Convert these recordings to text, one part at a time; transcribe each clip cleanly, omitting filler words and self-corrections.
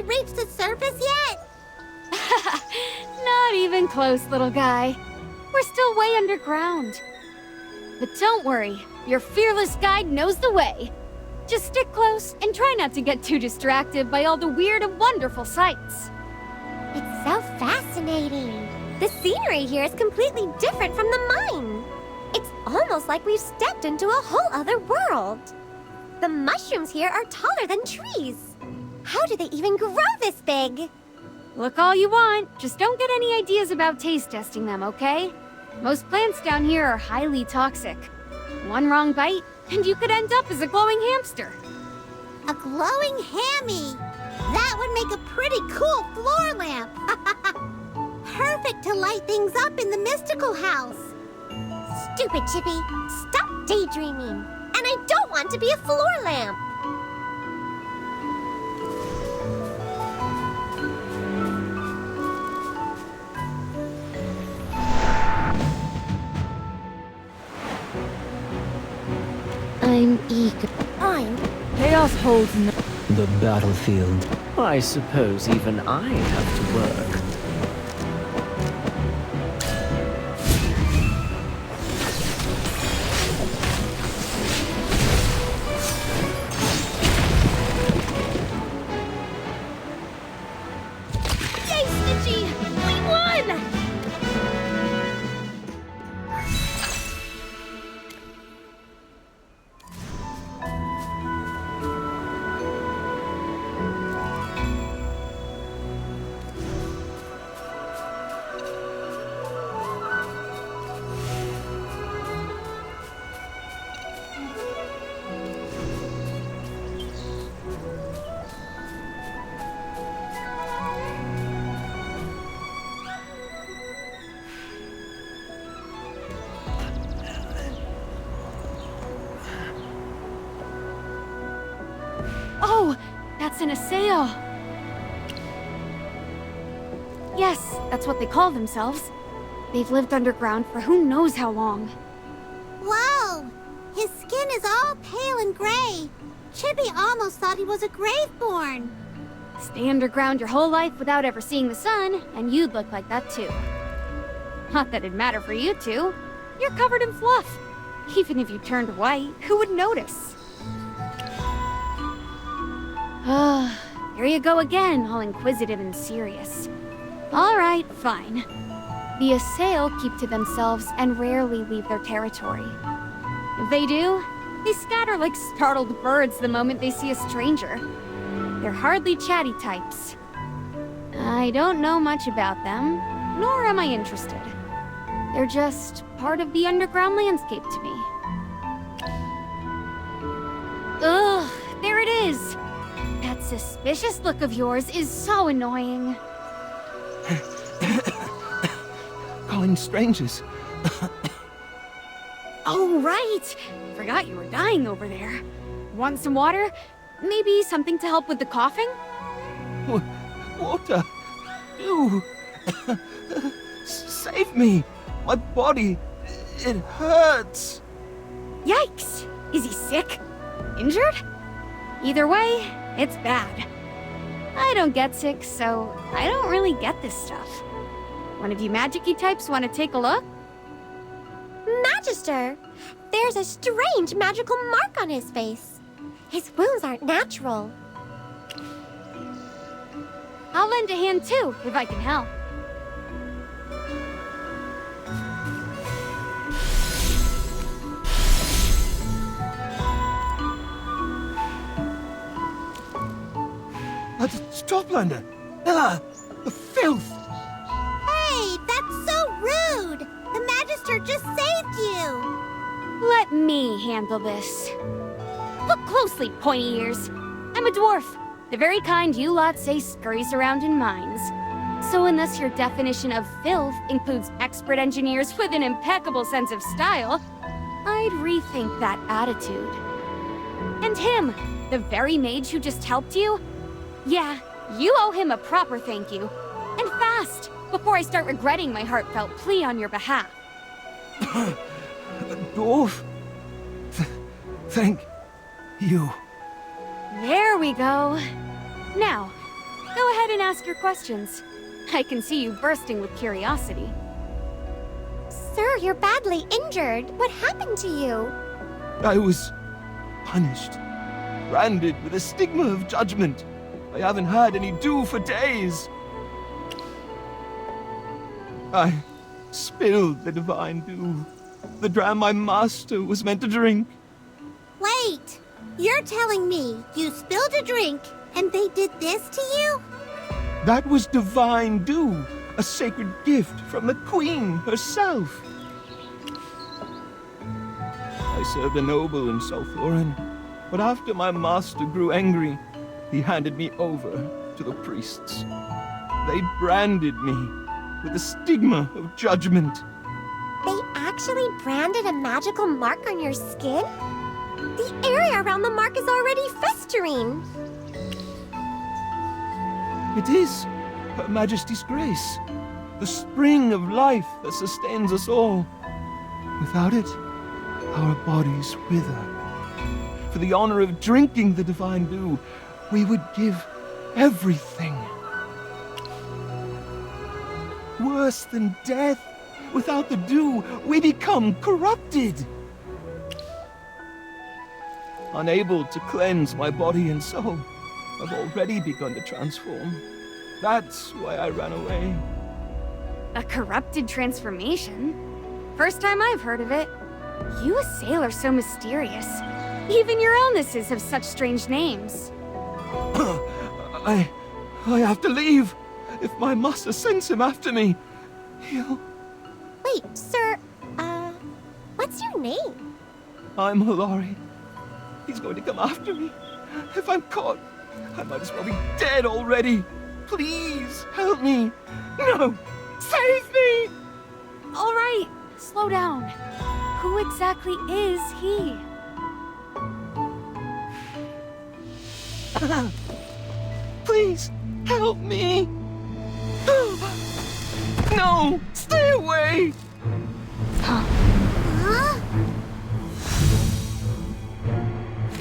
reached the surface yet? Not even close, little guy. We're still way underground. But don't worry, your fearless guide knows the way. Just stick close and try not to get too distracted by all the weird and wonderful sights. It's so fascinating. The scenery here is completely different from the mine. It's almost like we've stepped into a whole other world. The mushrooms here are taller than trees. How do they even grow this big? Look all you want, just don't get any ideas about taste testing them, okay? Most plants down here are highly toxic. One wrong bite, and you could end up as a glowing hamster. A glowing hammy. That would make a pretty cool floor lamp. Perfect to light things up in the mystical house. Stupid Chippy, stop daydreaming. And I don't want to be a floor lamp. I'm eager. Chaos holds no... The battlefield. I suppose even I have to work. Yay, Snitchy! We won! Oh, that's an assail. Yes, that's what they call themselves. They've lived underground for who knows how long. Whoa! His skin is all pale and gray. Chippy almost thought he was a graveborn. Stay underground your whole life without ever seeing the sun, and you'd look like that too. Not that it'd matter for you two. You're covered in fluff. Even if you turned white, who would notice? Here you go again, all inquisitive and serious. All right, fine. The assail keep to themselves and rarely leave their territory. If they do, they scatter like startled birds the moment they see a stranger. They're hardly chatty types. I don't know much about them, nor am I interested. They're just part of the underground landscape to me. Ugh, there it is! That suspicious look of yours is so annoying. Calling strangers. Oh, right! Forgot you were dying over there. Want some water? Maybe something to help with the coughing? Water. Ew. Save me. My body. It hurts. Yikes! Is he sick? Injured? Either way, it's bad. I don't get sick, so I don't really get this stuff. One of you magic-y types want to take a look? Magister! There's a strange magical mark on his face. His wounds aren't natural. I'll lend a hand too, if I can help. Stoplander! The filth! Hey, that's so rude! The Magister just saved you! Let me handle this. Look closely, pointy ears. I'm a dwarf, the very kind you lot say scurries around in mines. So unless your definition of filth includes expert engineers with an impeccable sense of style, I'd rethink that attitude. And him, the very mage who just helped you? Yeah, you owe him a proper thank you. And fast, before I start regretting my heartfelt plea on your behalf. Dwarf? Thank you. There we go. Now, Go ahead and ask your questions. I can see you bursting with curiosity. Sir, you're badly injured. What happened to you? I was punished, branded with a stigma of judgment. I haven't had any dew for days. I spilled the divine dew, the dram my master was meant to drink. Wait! You're telling me you spilled a drink and they did this to you? That was divine dew, a sacred gift from the queen herself. I served a noble in Southoran, but after my master grew angry, he handed me over to the priests. They branded me with the stigma of judgment. They actually branded a magical mark on your skin? The area around the mark is already festering. It is Her Majesty's grace, the spring of life that sustains us all. Without it, our bodies wither. For the honor of drinking the divine dew, we would give everything. Worse than death. Without the dew, we become corrupted. Unable to cleanse my body and soul, I've already begun to transform. That's why I ran away. A corrupted transformation? First time I've heard of it. You a sailor so mysterious. Even your illnesses have such strange names. I have to leave. If my master sends him after me, he'll... Wait, sir, what's your name? I'm Hilari. He's going to come after me. If I'm caught, I might as well be dead already. Please, help me. No, save me! All right, slow down. Who exactly is he? Please, help me. No, stay away. Huh?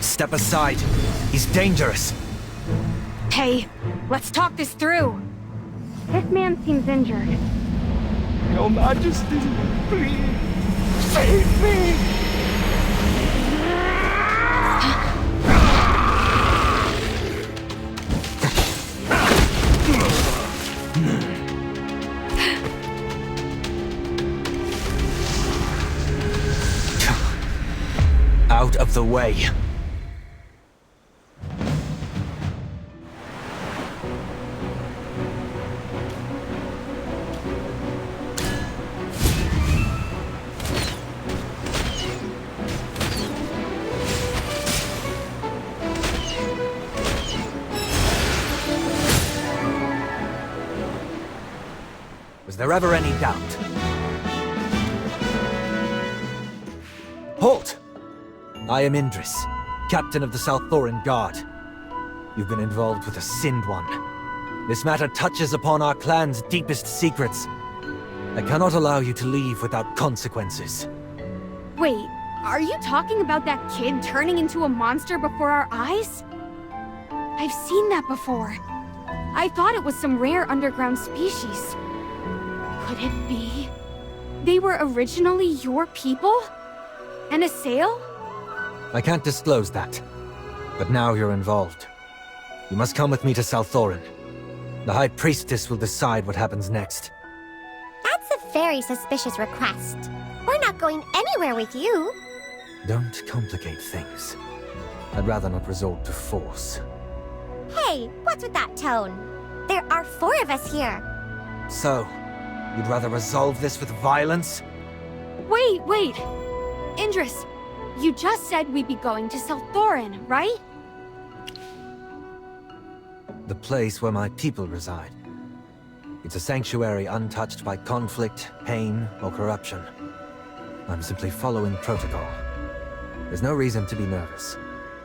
Step aside. He's dangerous. Hey, let's talk this through. This man seems injured. Your Majesty, please, save me. Out of the way. Was there ever any doubt? Halt! I am Indris, captain of the Southoran Guard. You've been involved with a Sinned One. This matter touches upon our clan's deepest secrets. I cannot allow you to leave without consequences. Wait, are you talking about that kid turning into a monster before our eyes? I've seen that before. I thought it was some rare underground species. Could it be? They were originally your people? And a sail? I can't disclose that, but now you're involved. You must come with me to Southoran. The High Priestess will decide what happens next. That's a very suspicious request. We're not going anywhere with you. Don't complicate things. I'd rather not resort to force. Hey, what's with that tone? There are 4 of us here. So, you'd rather resolve this with violence? Wait! Indris, you just said we'd be going to Southoran, right? The place where my people reside. It's a sanctuary untouched by conflict, pain, or corruption. I'm simply following protocol. There's no reason to be nervous.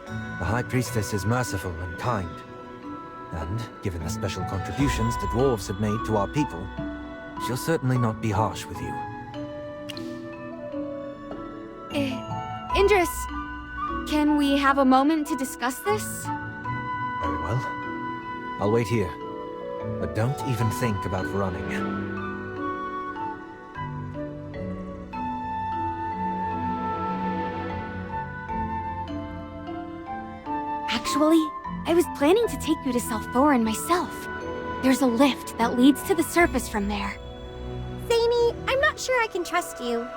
The High Priestess is merciful and kind. And, given the special contributions the dwarves have made to our people, she'll certainly not be harsh with you. Indris, can we have a moment to discuss this? Very well. I'll wait here. But don't even think about running. Actually, I was planning to take you to South Thorin myself. There's a lift that leads to the surface from there. Zany, I'm not sure I can trust you.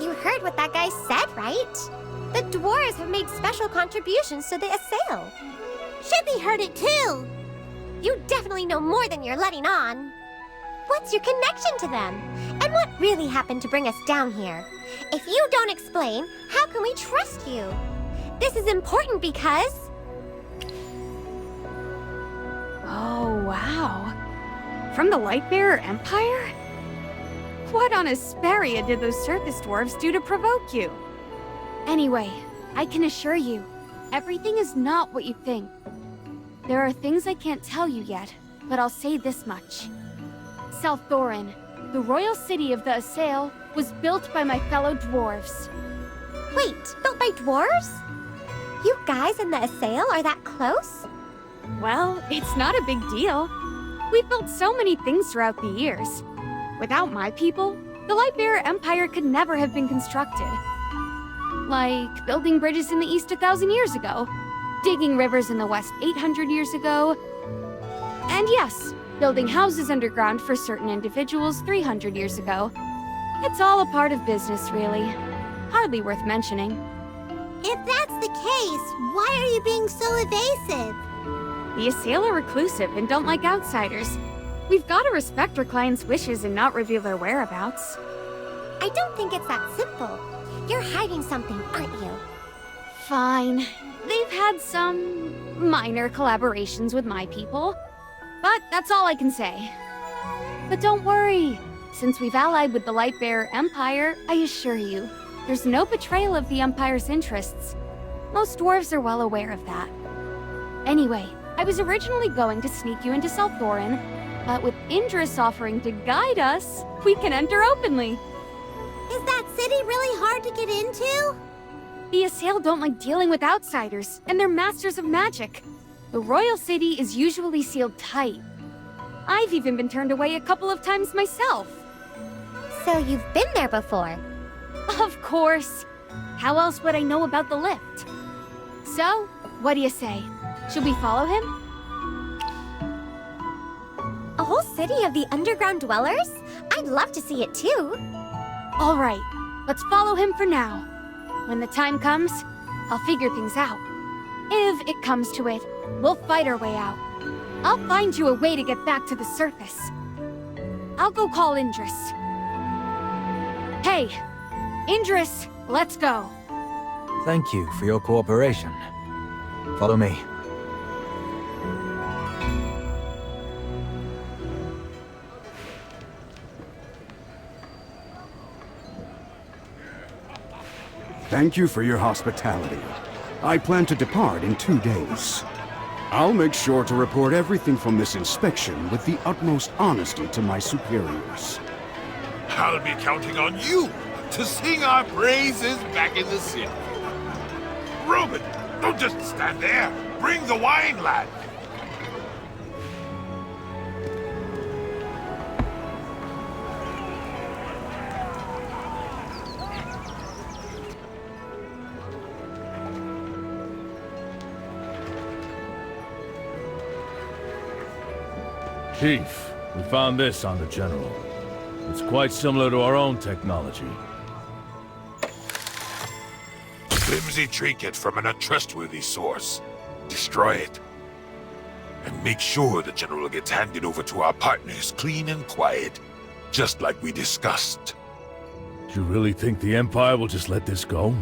You heard what that guy said, right? The dwarves have made special contributions to the assail. Shippy heard it too. You definitely know more than you're letting on. What's your connection to them? And what really happened to bring us down here? If you don't explain, how can we trust you? This is important because... Oh, wow. From the Lightbearer Empire? What on Asperia did those surface dwarves do to provoke you? Anyway, I can assure you, everything is not what you think. There are things I can't tell you yet, but I'll say this much. South Thorin, the royal city of the Assail, was built by my fellow dwarves. Wait, built by dwarves? You guys in the assail are that close? Well, it's not a big deal. We've built so many things throughout the years. Without my people, the Lightbearer Empire could never have been constructed. Like building bridges in the east 1,000 years ago, digging rivers in the west 800 years ago, and yes, building houses underground for certain individuals 300 years ago. It's all a part of business, really. Hardly worth mentioning. If that's the case, why are you being so evasive? The Assail are reclusive and don't like outsiders. We've got to respect our clients' wishes and not reveal their whereabouts. I don't think it's that simple. You're hiding something, aren't you? Fine. They've had some minor collaborations with my people, but that's all I can say. But don't worry. Since we've allied with the Lightbearer Empire, I assure you, there's no betrayal of the Empire's interests. Most dwarves are well aware of that. Anyway, I was originally going to sneak you into South Thorin, but with Indris offering to guide us, we can enter openly. Is that city really hard to get into? The Assail don't like dealing with outsiders, and they're masters of magic. The royal city is usually sealed tight. I've even been turned away a couple of times myself. So you've been there before? Of course. How else would I know about the lift? So, what do you say? Should we follow him? A whole city of the underground dwellers? I'd love to see it too. All right, let's follow him for now. When the time comes, I'll figure things out. If it comes to it, we'll fight our way out. I'll find you a way to get back to the surface. I'll go call Indris. Hey, Indris, let's go. Thank you for your cooperation. Follow me. Thank you for your hospitality. I plan to depart in 2 days. I'll make sure to report everything from this inspection with the utmost honesty to my superiors. I'll be counting on you to sing our praises back in the city. Reuben, don't just stand there. Bring the wine, lad. Chief, we found this on the General. It's quite similar to our own technology. Flimsy trinket from an untrustworthy source. Destroy it. And make sure the General gets handed over to our partners clean and quiet, just like we discussed. Do you really think the Empire will just let this go?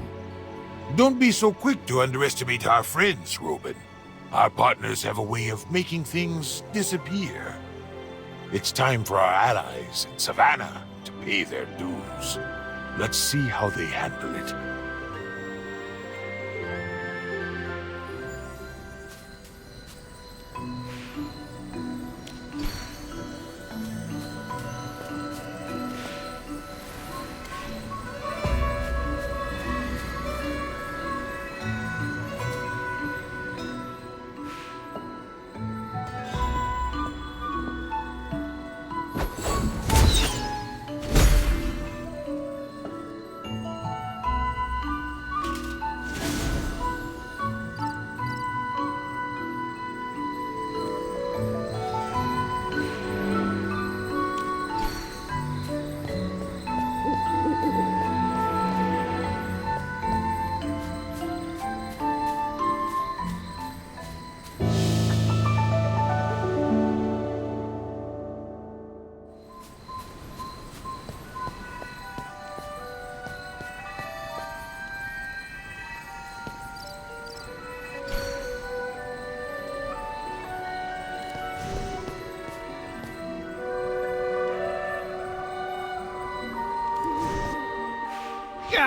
Don't be so quick to underestimate our friends, Reuben. Our partners have a way of making things disappear. It's time for our allies in Savannah to pay their dues. Let's see how they handle it.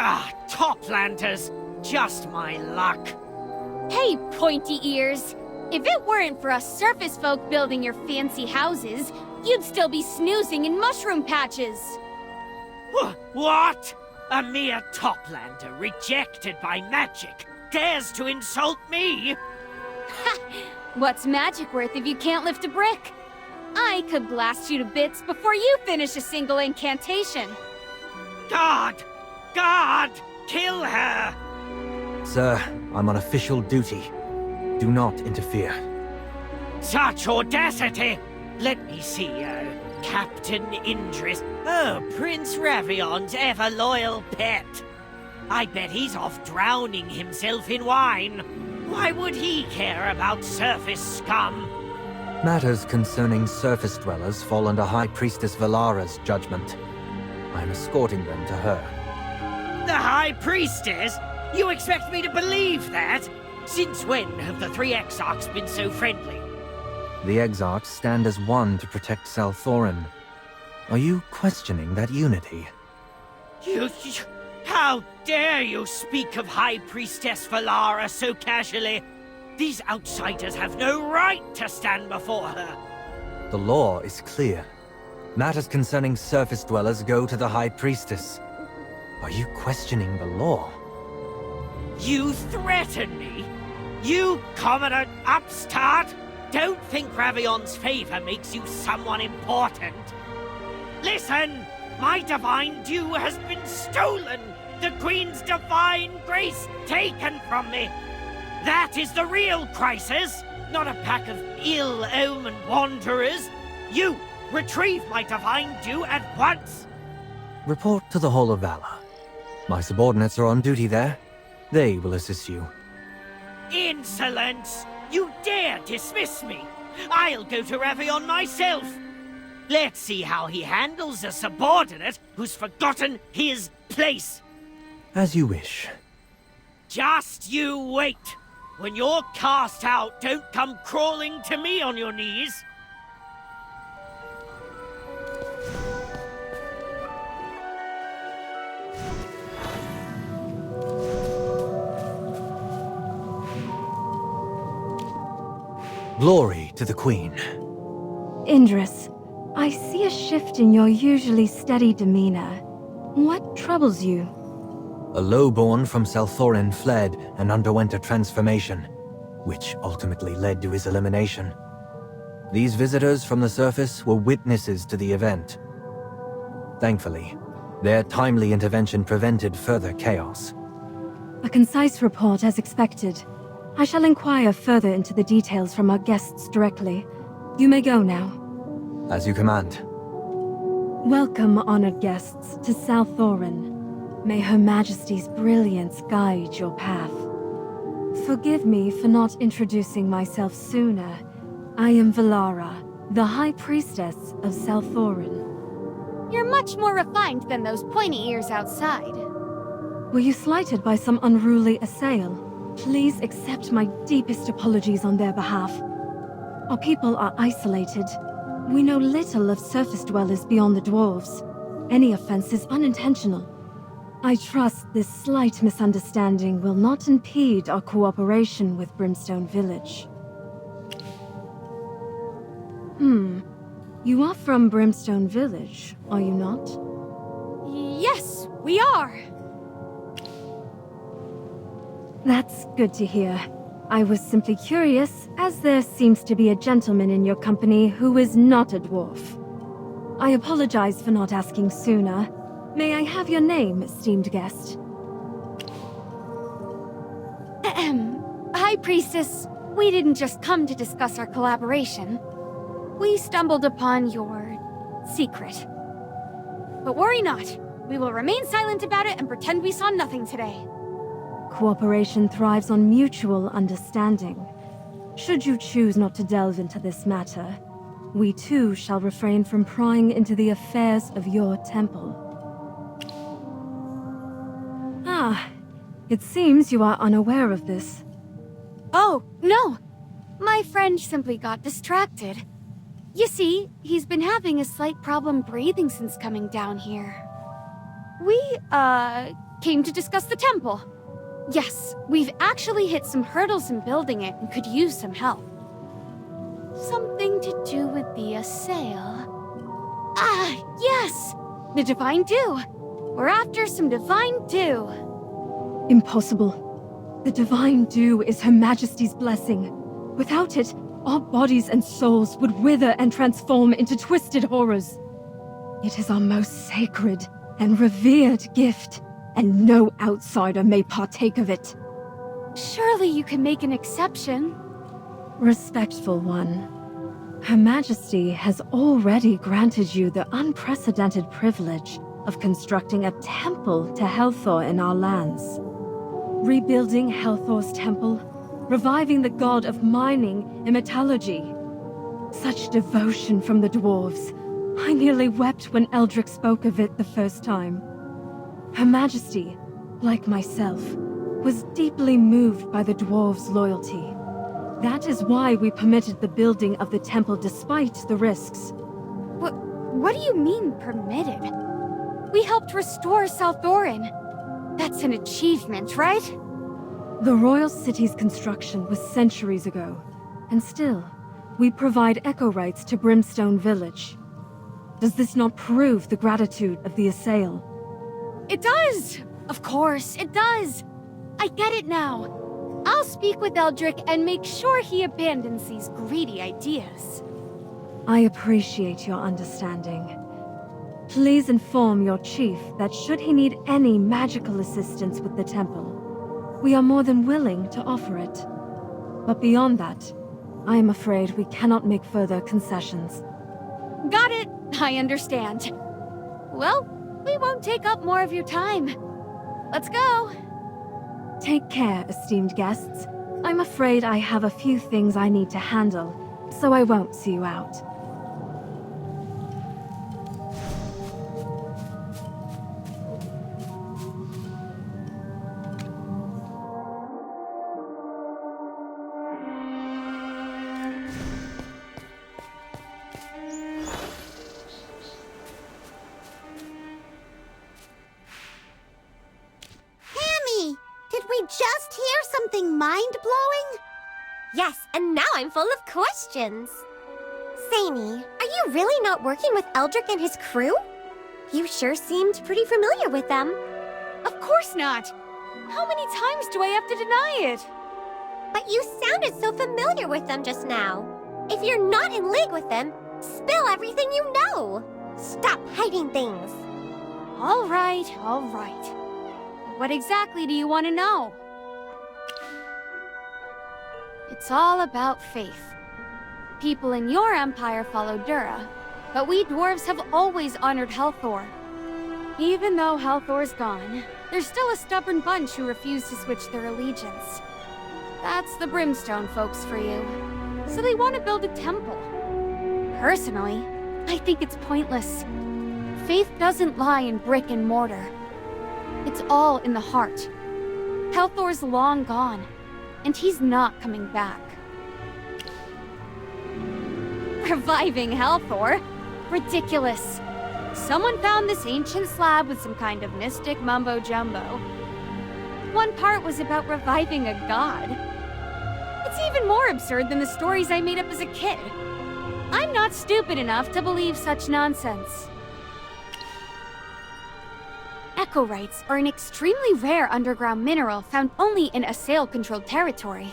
Ah, Toplanders! Just my luck. Hey, pointy ears. If it weren't for us surface folk building your fancy houses, you'd still be snoozing in mushroom patches. What? A mere Toplander rejected by magic dares to insult me? What's magic worth if you can't lift a brick? I could blast you to bits before you finish a single incantation. God! God! Kill her! Sir, I'm on official duty. Do not interfere. Such audacity! Let me see, Captain Indris. Oh, Prince Ravion's ever-loyal pet. I bet he's off drowning himself in wine. Why would he care about surface scum? Matters concerning surface dwellers fall under High Priestess Valara's judgment. I'm escorting them to her. The High Priestess? You expect me to believe that? Since when have the three Exarchs been so friendly? The Exarchs stand as one to protect Salthorin. Are you questioning that unity? How dare you speak of High Priestess Valara so casually? These outsiders have no right to stand before her. The law is clear. Matters concerning surface dwellers go to the High Priestess. Are you questioning the law? You threaten me? You commoner upstart? Don't think Ravion's favor makes you someone important. Listen! My divine due has been stolen! The Queen's divine grace taken from me! That is the real crisis, not a pack of ill-omened wanderers! You, retrieve my divine due at once! Report to the Hall of Valor. My subordinates are on duty there. They will assist you. Insolence! You dare dismiss me! I'll go to Ravion myself! Let's see how he handles a subordinate who's forgotten his place! As you wish. Just you wait! When you're cast out, don't come crawling to me on your knees! Glory to the Queen. Indris, I see a shift in your usually steady demeanor. What troubles you? A lowborn from Salthorin fled and underwent a transformation, which ultimately led to his elimination. These visitors from the surface were witnesses to the event. Thankfully, their timely intervention prevented further chaos. A concise report as expected. I shall inquire further into the details from our guests directly. You may go now. As you command. Welcome, honored guests, to Salthorin. May Her Majesty's brilliance guide your path. Forgive me for not introducing myself sooner. I am Valara, the High Priestess of Salthorin. You're much more refined than those pointy ears outside. Were you slighted by some unruly assail? Please accept my deepest apologies on their behalf. Our people are isolated. We know little of surface dwellers beyond the dwarves. Any offense is unintentional. I trust this slight misunderstanding will not impede our cooperation with Brimstone Village. You are from Brimstone Village, are you not? Yes, we are. That's good to hear. I was simply curious, as there seems to be a gentleman in your company who is not a dwarf. I apologize for not asking sooner. May I have your name, esteemed guest? High Priestess, we didn't just come to discuss our collaboration. We stumbled upon your secret. But worry not. We will remain silent about it and pretend we saw nothing today. Cooperation thrives on mutual understanding. Should you choose not to delve into this matter, we too shall refrain from prying into the affairs of your temple. Ah, it seems you are unaware of this. Oh, no! My friend simply got distracted. You see, he's been having a slight problem breathing since coming down here. We, came to discuss the temple. Yes, we've actually hit some hurdles in building it and could use some help. Something to do with the assail. Ah, yes! The Divine Dew! We're after some Divine Dew. Impossible. The Divine Dew is Her Majesty's blessing. Without it, our bodies and souls would wither and transform into twisted horrors. It is our most sacred and revered gift, and no outsider may partake of it. Surely you can make an exception. Respectful one. Her Majesty has already granted you the unprecedented privilege of constructing a temple to Helthor in our lands. Rebuilding Helthor's temple, reviving the god of mining and metallurgy. Such devotion from the dwarves. I nearly wept when Eldrick spoke of it the first time. Her Majesty, like myself, was deeply moved by the dwarves' loyalty. That is why we permitted the building of the temple despite the risks. What do you mean, permitted? We helped restore South Thorin. That's an achievement, right? The royal city's construction was centuries ago, and still, we provide echo rights to Brimstone Village. Does this not prove the gratitude of the assail? It does! Of course, it does! I get it now. I'll speak with Eldrick and make sure he abandons these greedy ideas. I appreciate your understanding. Please inform your chief that should he need any magical assistance with the temple, we are more than willing to offer it. But beyond that, I am afraid we cannot make further concessions. Got it! I understand. Well, we won't take up more of your time. Let's go! Take care, esteemed guests. I'm afraid I have a few things I need to handle, so I won't see you out. Just hear something mind-blowing? Yes, and now I'm full of questions. Sani, are you really not working with Eldrick and his crew? You sure seemed pretty familiar with them. Of course not! How many times do I have to deny it? But you sounded so familiar with them just now. If you're not in league with them, spill everything you know. Stop hiding things. All right, all right. What exactly do you want to know? It's all about faith. People in your empire follow Dura, but we dwarves have always honored Helthor. Even though Helthor's gone, there's still a stubborn bunch who refuse to switch their allegiance. That's the Brimstone folks for you. So they want to build a temple. Personally, I think it's pointless. Faith doesn't lie in brick and mortar. It's all in the heart. Helthor's long gone, and he's not coming back. Reviving Helthor? Ridiculous. Someone found this ancient slab with some kind of mystic mumbo-jumbo. One part was about reviving a god. It's even more absurd than the stories I made up as a kid. I'm not stupid enough to believe such nonsense. Echorites are an extremely rare underground mineral found only in assail-controlled territory.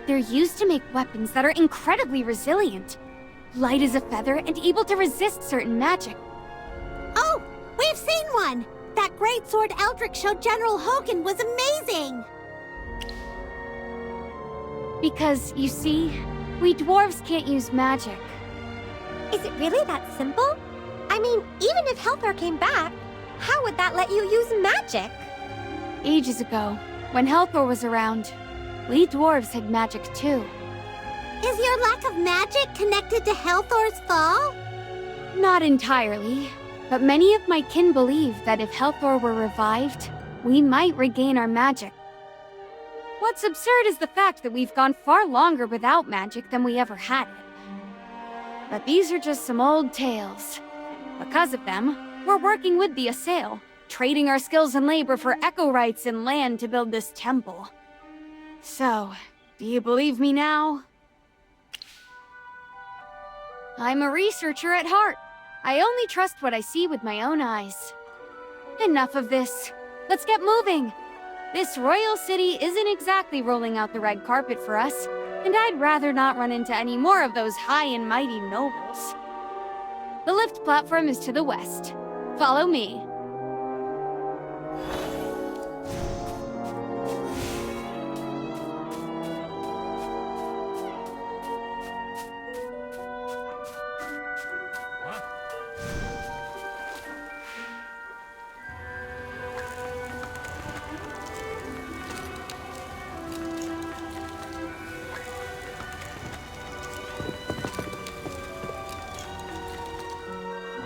They're used to make weapons that are incredibly resilient, light as a feather and able to resist certain magic. Oh, we've seen one! That great sword Eldrick showed General Hogan was amazing! Because, you see, we dwarves can't use magic. Is it really that simple? I mean, even if Helthor came back, how would that let you use magic? Ages ago, when Helthor was around, we dwarves had magic too. Is your lack of magic connected to Helthor's fall? Not entirely, but many of my kin believe that if Helthor were revived, we might regain our magic. What's absurd is the fact that we've gone far longer without magic than we ever had it. But these are just some old tales. Because of them, we're working with the Assail, trading our skills and labor for echo rights and land to build this temple. So, do you believe me now? I'm a researcher at heart. I only trust what I see with my own eyes. Enough of this. Let's get moving. This royal city isn't exactly rolling out the red carpet for us, and I'd rather not run into any more of those high and mighty nobles. The lift platform is to the west. Follow me.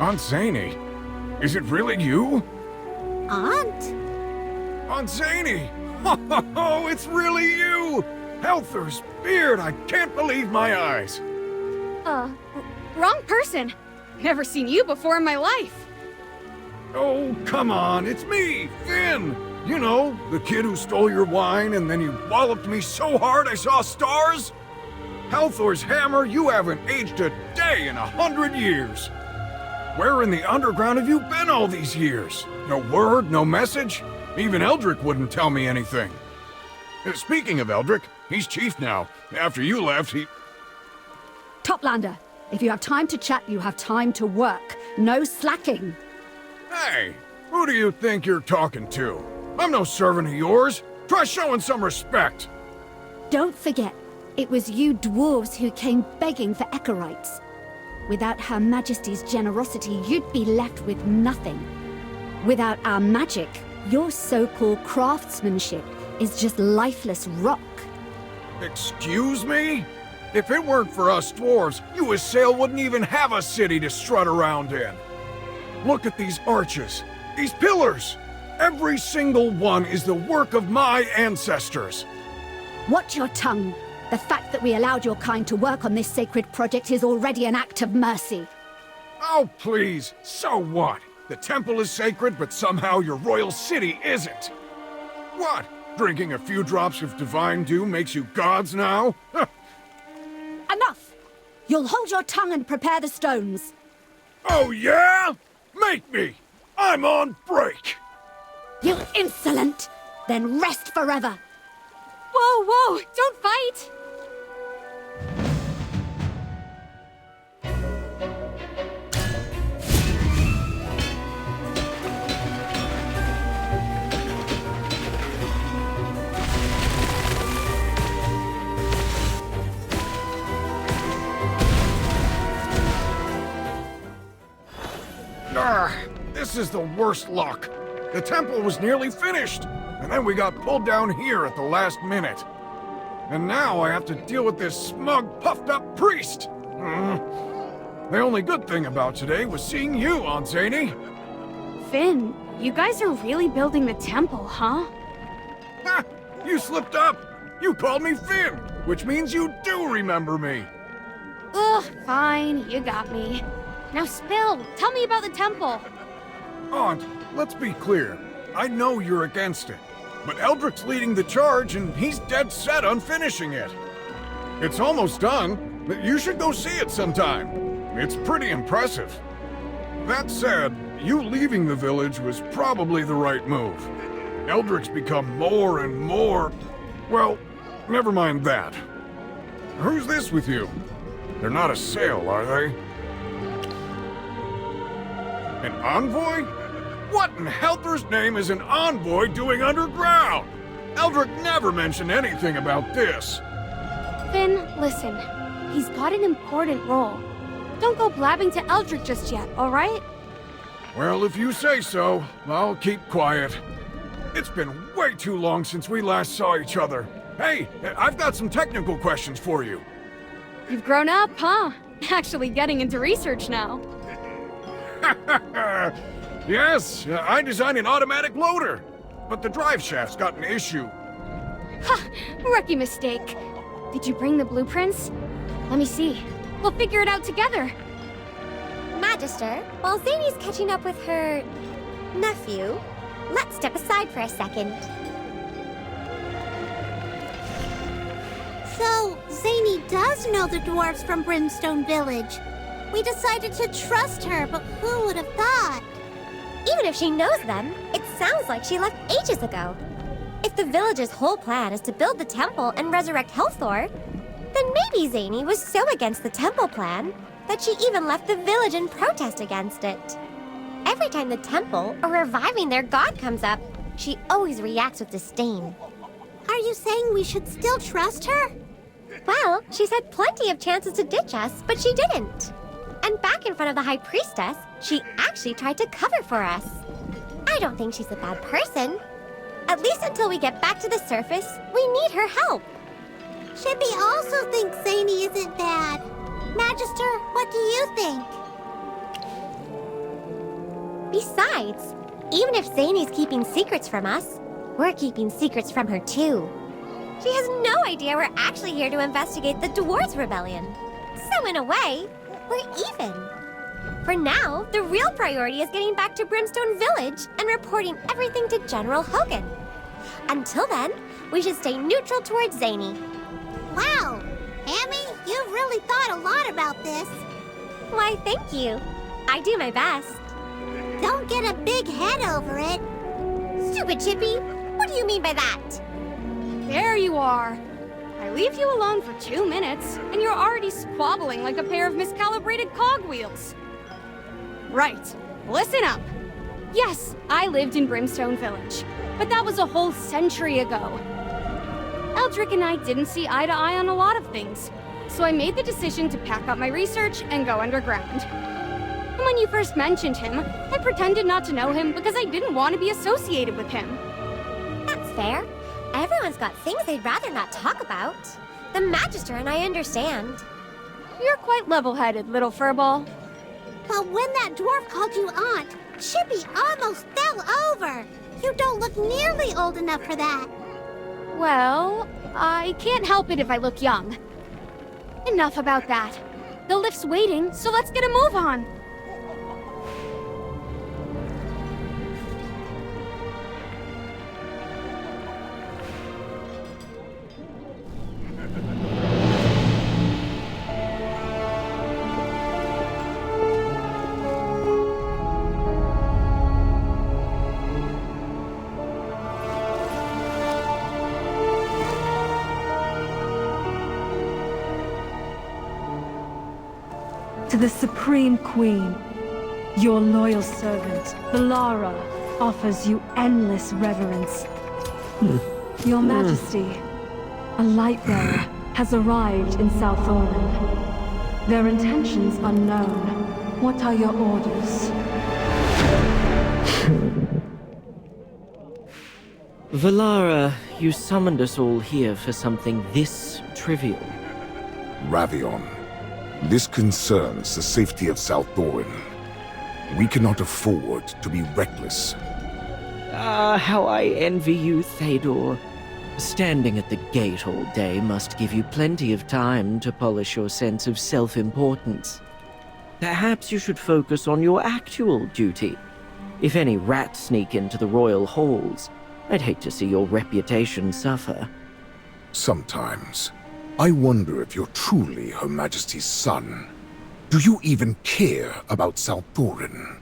Aunt Zany, is it really you? Aunt? Aunt Zany! Oh, it's really you! Helther's beard, I can't believe my eyes! Wrong person. Never seen you before in my life. Oh, come on, it's me, Finn! You know, the kid who stole your wine and then you walloped me so hard I saw stars? Helthor's hammer, you haven't aged a day in 100 years! Where in the underground have you been all these years? No word, no message? Even Eldrick wouldn't tell me anything. Speaking of Eldrick, he's chief now. After you left, he... Toplander, if you have time to chat, you have time to work. No slacking. Hey, who do you think you're talking to? I'm no servant of yours. Try showing some respect. Don't forget, it was you dwarves who came begging for Echorites. Without Her Majesty's generosity, you'd be left with nothing. Without our magic, your so-called craftsmanship is just lifeless rock. Excuse me? If it weren't for us dwarves, Yuasale wouldn't even have a city to strut around in. Look at these arches, these pillars. Every single one is the work of my ancestors. Watch your tongue. The fact that we allowed your kind to work on this sacred project is already an act of mercy. Oh, please. So what? The temple is sacred, but somehow your royal city isn't. What? Drinking a few drops of divine dew makes you gods now? Enough! You'll hold your tongue and prepare the stones. Oh, yeah? Make me! I'm on break! You insolent! Then rest forever! Whoa, whoa! Don't fight! This is the worst luck. The temple was nearly finished, and then we got pulled down here at the last minute. And now I have to deal with this smug, puffed-up priest. The only good thing about today was seeing you, Aunt Zany. Finn, you guys are really building the temple, huh? Ha! You slipped up. You called me Finn, which means you do remember me. Ugh, fine, you got me. Now spill, tell me about the temple. Aunt, let's be clear. I know you're against it, but Eldrick's leading the charge and he's dead set on finishing it. It's almost done, but you should go see it sometime. It's pretty impressive. That said, you leaving the village was probably the right move. Eldrick's become more and more... Well, never mind that. Who's this with you? They're not a sail, are they? An envoy? What in Helter's name is an envoy doing underground? Eldrick never mentioned anything about this. Finn, listen. He's got an important role. Don't go blabbing to Eldrick just yet, alright? Well, if you say so, I'll keep quiet. It's been way too long since we last saw each other. Hey, I've got some technical questions for you. You've grown up, huh? Actually getting into research now. Yes, I designed an automatic loader, but the drive shaft's got an issue. Ha! Rookie mistake. Did you bring the blueprints? Let me see. We'll figure it out together. Magister, while Zany's catching up with her nephew, let's step aside for a second. So, Zany does know the dwarves from Brimstone Village. We decided to trust her, but who would have thought? Even if she knows them, it sounds like she left ages ago. If the village's whole plan is to build the temple and resurrect Helthor, then maybe Zany was so against the temple plan that she even left the village in protest against it. Every time the temple or reviving their god comes up, she always reacts with disdain. Are you saying we should still trust her? Well, she's had plenty of chances to ditch us, but she didn't. And back in front of the High Priestess, she actually tried to cover for us. I don't think she's a bad person. At least until we get back to the surface, we need her help. Chippy also thinks Zany isn't bad. Magister, what do you think? Besides, even if Zany's keeping secrets from us, we're keeping secrets from her too. She has no idea we're actually here to investigate the Dwarves' Rebellion. So in a way, we're even. For now, the real priority is getting back to Brimstone Village and reporting everything to General Hogan. Until then, we should stay neutral towards Zany. Wow! Hammy, you've really thought a lot about this. Why, thank you. I do my best. Don't get a big head over it. Stupid Chippy! What do you mean by that? There you are. I leave you alone for 2 minutes, and you're already squabbling like a pair of miscalibrated cogwheels. Right, listen up. Yes, I lived in Brimstone Village, but that was a whole century ago. Eldrick and I didn't see eye to eye on a lot of things, so I made the decision to pack up my research and go underground. And when you first mentioned him, I pretended not to know him because I didn't want to be associated with him. That's fair. Everyone's got things they'd rather not talk about. The Magister and I understand. You're quite level-headed, little furball. But when that dwarf called you aunt, Chippy almost fell over. You don't look nearly old enough for that. Well, I can't help it if I look young. Enough about that. The lift's waiting, so let's get a move on. To the Supreme Queen, your loyal servant, Valara, offers you endless reverence. Your Majesty, a light bearer has arrived in South Orin. Their intentions unknown. What are your orders? Valara, you summoned us all here for something this trivial. Ravion, this concerns the safety of South Orin. We cannot afford to be reckless. Ah, how I envy you, Théodore. Standing at the gate all day must give you plenty of time to polish your sense of self-importance. Perhaps you should focus on your actual duty. If any rats sneak into the royal halls, I'd hate to see your reputation suffer. Sometimes, I wonder if you're truly Her Majesty's son. Do you even care about South Orin?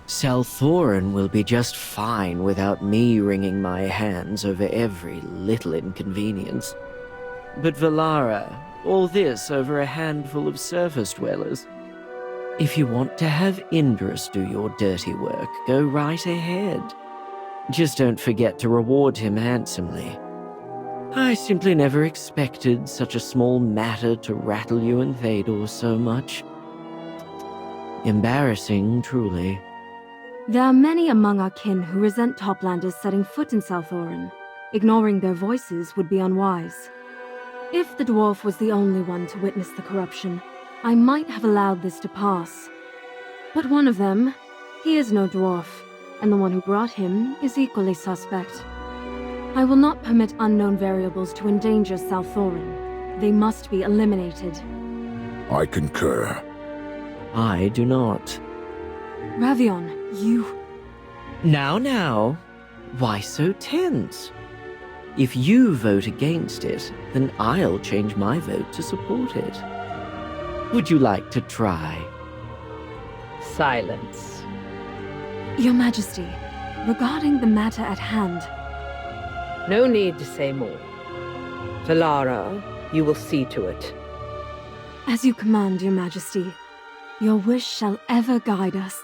South Orin will be just fine without me wringing my hands over every little inconvenience. But Valara, all this over a handful of surface dwellers. If you want to have Indris do your dirty work, go right ahead. Just don't forget to reward him handsomely. I simply never expected such a small matter to rattle you and Théodore so much. Embarrassing, truly. There are many among our kin who resent Toplanders setting foot in South Orin. Ignoring their voices would be unwise. If the dwarf was the only one to witness the corruption, I might have allowed this to pass. But one of them, he is no dwarf, and the one who brought him is equally suspect. I will not permit unknown variables to endanger South Orin. They must be eliminated. I concur. I do not. Ravion, you... Now, Why so tense? If you vote against it, then I'll change my vote to support it. Would you like to try? Silence. Your Majesty, regarding the matter at hand, No need to say more. Valara, you will see to it. as you command, Your Majesty, your wish shall ever guide us.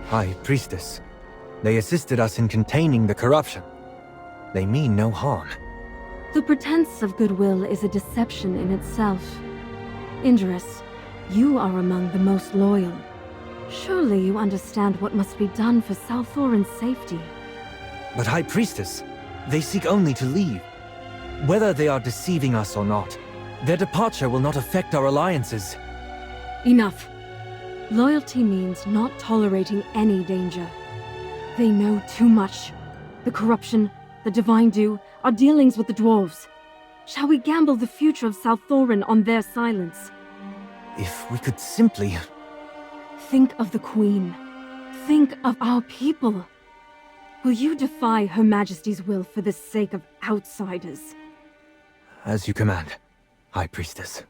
High Priestess, they assisted us in containing the corruption. They mean no harm. The pretense of goodwill is a deception in itself. Indris, you are among the most loyal. Surely you understand what must be done for Salthorin's safety. But High Priestess, they seek only to leave. Whether they are deceiving us or not, their departure will not affect our alliances. Enough. Loyalty means not tolerating any danger. They know too much. The corruption, the Divine Dew, our dealings with the dwarves. Shall we gamble the future of Salthorin on their silence? If we could simply... Think of the Queen. Think of our people. Will you defy Her Majesty's will for the sake of outsiders? As you command, High Priestess.